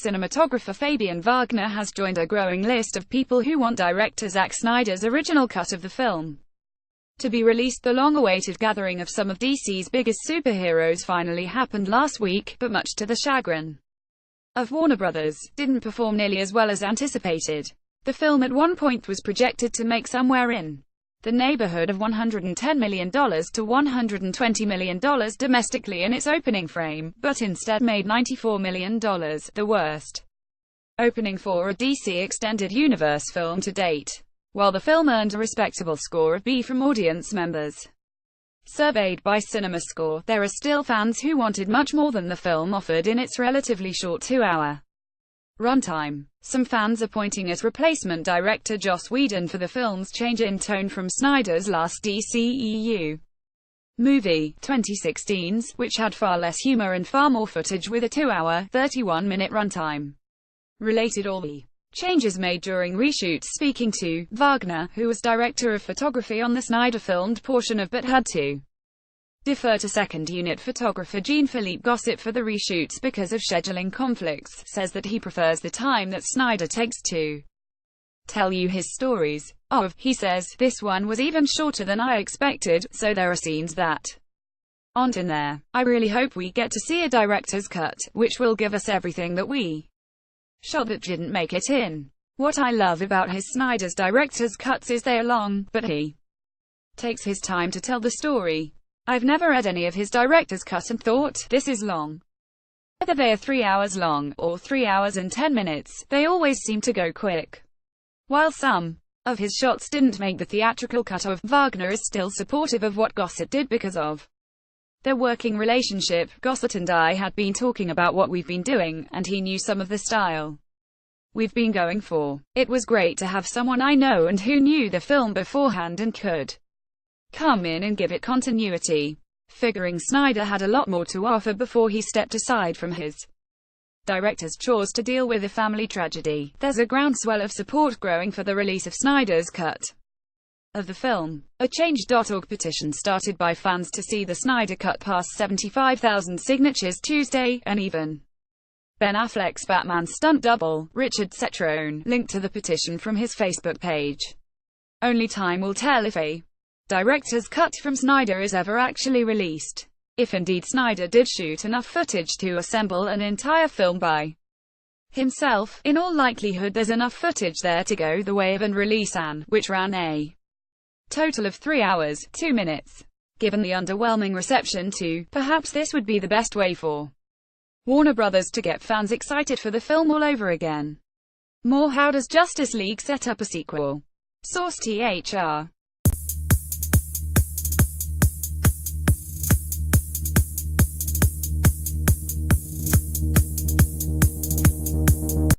Cinematographer Fabian Wagner has joined a growing list of people who want director Zack Snyder's original cut of the film to be released. The long-awaited gathering of some of DC's biggest superheroes finally happened last week, but much to the chagrin of Warner Brothers, didn't perform nearly as well as anticipated. The film at one point was projected to make somewhere in the neighborhood of $110 million to $120 million domestically in its opening frame, but instead made $94 million, the worst opening for a DC Extended Universe film to date. While the film earned a respectable score of B from audience members surveyed by CinemaScore, there are still fans who wanted much more than the film offered in its relatively short 2-hour runtime. Some fans are pointing at replacement director Joss Whedon for the film's change in tone from Snyder's last DCEU movie, 2016's, which had far less humor and far more footage with a 2-hour, 31-minute runtime. Related all the changes made during reshoots. Speaking to Wagner, who was director of photography on the Snyder-filmed portion of but had to defer to second unit photographer Jean-Philippe Gossett for the reshoots because of scheduling conflicts, says that he prefers the time that Snyder takes to tell you his stories. He says, this one was even shorter than I expected, so there are scenes that aren't in there. I really hope we get to see a director's cut, which will give us everything that we shot that didn't make it in. What I love about his Snyder's director's cuts is they are long, but he takes his time to tell the story. I've never read any of his director's cut and thought, this is long. Whether they are 3 hours long, or 3 hours and 10 minutes, they always seem to go quick. While some of his shots didn't make the theatrical cut of, Wagner is still supportive of what Gossett did because of their working relationship. Gossett and I had been talking about what we've been doing, and he knew some of the style we've been going for. It was great to have someone I know and who knew the film beforehand and could come in and give it continuity. Figuring Snyder had a lot more to offer before he stepped aside from his director's chores to deal with a family tragedy, there's a groundswell of support growing for the release of Snyder's cut of the film. A Change.org petition started by fans to see the Snyder cut passed 75,000 signatures Tuesday, and even Ben Affleck's Batman stunt double, Richard Cetrone, linked to the petition from his Facebook page. Only time will tell if a director's cut from Snyder is ever actually released. If indeed Snyder did shoot enough footage to assemble an entire film by himself, in all likelihood there's enough footage there to go the way of and release an, which ran a total of 3 hours, 2 minutes. Given the underwhelming reception to, perhaps this would be the best way for Warner Brothers to get fans excited for the film all over again. More, how does Justice League set up a sequel? Source: THR